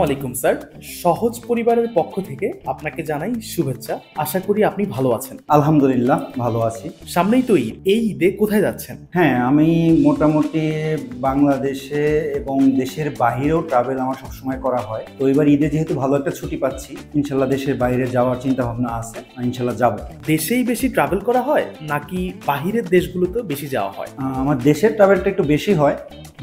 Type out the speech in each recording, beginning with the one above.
আলাইকুম স্যার। সহজ পরিবারের পক্ষ থেকে আপনাকে জানাই শুভেচ্ছা। আশা করি আপনি ভালো আছেন। আলহামদুলিল্লাহ ভালো আছি। সামনেই তো ঈদ, এই ঈদে কোথায় যাচ্ছেন? হ্যাঁ, আমি মোটামুটি বাংলাদেশে এবং দেশের বাহিরেও ট্রাভেল আমার সবসময় করা হয়। তো এবার ঈদে যেহেতু ভালো একটা ছুটি পাচ্ছি, ইনশাল্লাহ দেশের বাইরে যাওয়ার চিন্তা ভাবনা আছে, ইনশাল্লাহ যাব। দেশেই বেশি ট্রাভেল করা হয় নাকি বাহিরের দেশগুলোতেও বেশি যাওয়া হয়? আমার দেশের ট্রাভেলটা একটু বেশি হয়।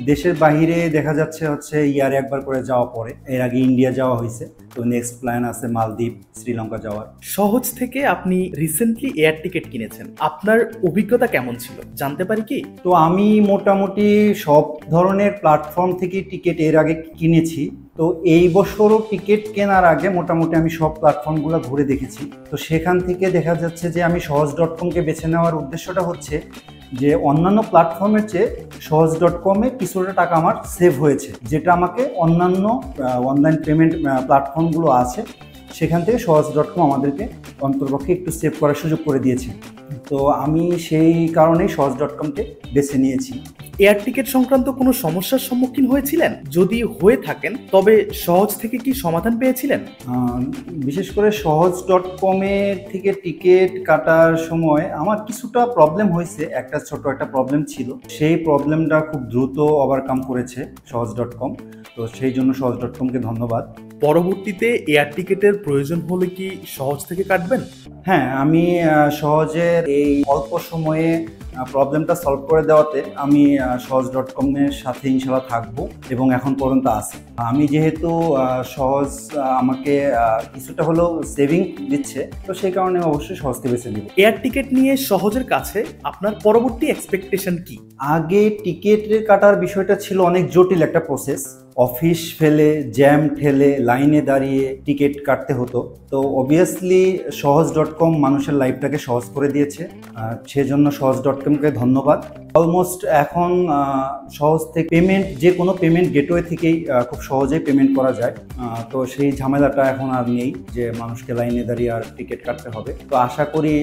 দেশের বাহিরে দেখা যাচ্ছে ইয়ারে একবার করে যাওয়া পড়ে। এর আগে ইন্ডিয়া যাওয়া হয়েছে, তো নেক্সট প্ল্যান আছে মালদ্বীপ, শ্রীলঙ্কা যাওয়ার। সহজ থেকে আপনি রিসেন্টলি এয়ার টিকিট কিনেছেন, আপনার অভিজ্ঞতা কেমন ছিল জানতে পারি কি? তো আমি মোটামুটি সব ধরনের প্ল্যাটফর্ম থেকে টিকিট এর আগে কিনেছি। তো এই বছরও টিকিট কেনার আগে মোটামুটি আমি সব প্ল্যাটফর্মগুলো ঘুরে দেখেছি। তো সেখান থেকে দেখা যাচ্ছে যে আমি সহজ.কমকে বেছে নেওয়ার উদ্দেশ্যটা হচ্ছে যে অন্যান্য প্ল্যাটফর্মের চেয়ে সহজ.কমে কিছুটা টাকা আমার সেভ হয়েছে, যেটা আমাকে অন্যান্য অনলাইন পেমেন্ট প্ল্যাটফর্মগুলো আছে সেখান থেকে সহজ.কম আমাদেরকে অন্তর্পক্ষে একটু সেভ করার সুযোগ করে দিয়েছে। তো আমি সেই কারণেই সহজ.কমকে বেছে নিয়েছি। এয়ার টিকিট সংক্রান্ত কোনো সমস্যার সম্মুখীন হয়েছিলেন? যদি হয়ে থাকেন তবে সহজ থেকে কি সমাধান পেয়েছিলেন? বিশেষ করে সহজ.কমে থেকে টিকিট কাটার সময় আমার কিছুটা প্রবলেম হয়েছে, একটা প্রবলেম ছিল। সেই প্রবলেমটা খুব দ্রুত ওভারকাম করেছে সহজ.কম। তো সেই জন্য সহজ.কমকে ধন্যবাদ। পরবর্তীতে এয়ার টিকিটের প্রয়োজন হলে কি সহজ থেকে কাটবেন? হ্যাঁ, আমি সহজের এই অল্প সময়ে প্রবলেমটা সলভ করে দেওয়াতে আমি সহজ.কমের সাথে ইনশাল্লাহ থাকবো এবং এখন পর্যন্ত আছি। আমি যেহেতু সহজ আমাকে কিছুটা হলেও সেভিং দিচ্ছে, তো সেই কারণে অবশ্যই সহজকে বেছে নিব। এয়ার টিকিট নিয়ে সহজের কাছে আপনার পরবর্তী এক্সপেকটেশন কি? আগে টিকিটের কাটার বিষয়টা ছিল অনেক জটিল একটা প্রসেস। অফিস ফেলে, জ্যাম ঠেলে, লাইনে দাঁড়িয়ে টিকিট কাটতে হতো। তো অবভিয়াসলি সহজ.কম মানুষের লাইফটাকে সহজ করে দিয়েছে, সেজন্য সহজ.কমকে ধন্যবাদ। অলমোস্ট এখন সহজ থেকে পেমেন্ট, যে কোনো পেমেন্ট গেটওয়ে থেকেই খুব সহজেই পেমেন্ট করা যায়। তো সেই ঝামেলাটা এখন আর নেই যে মানুষকে লাইনে দাঁড়িয়ে আর টিকিট কাটতে হবে। তো আশা করি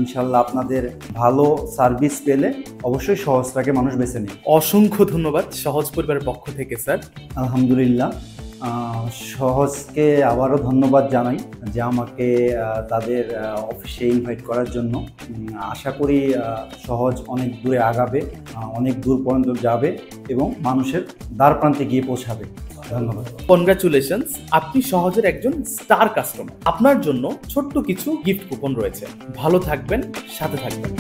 ইনশাল্লাহ আপনাদের ভালো সার্ভিস পেলে অবশ্যই সহজটাকে মানুষ বেছে নেয়। অসংখ্য ধন্যবাদ সহজ পরিবারের পক্ষ থেকে স্যার। আলহামদুলিল্লাহ। সহজকে আবারও ধন্যবাদ জানাই যে আমাকে তাদের অফিসে ইনভাইট করার জন্য। আশা করি সহজ অনেক দূরে আগাবে, অনেক দূর পর্যন্ত যাবে এবং মানুষের দ্বার প্রান্তে গিয়ে পৌঁছাবে। ধন্যবাদ। কনগ্রাচুলেশনস, আপনি সহজের একজন স্টার কাস্টমার। আপনার জন্য ছোট্ট কিছু গিফট কুপন রয়েছে। ভালো থাকবেন, সাথে থাকবেন।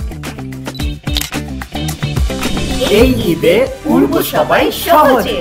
এই ঈদে উড়বো সবাই সহজে।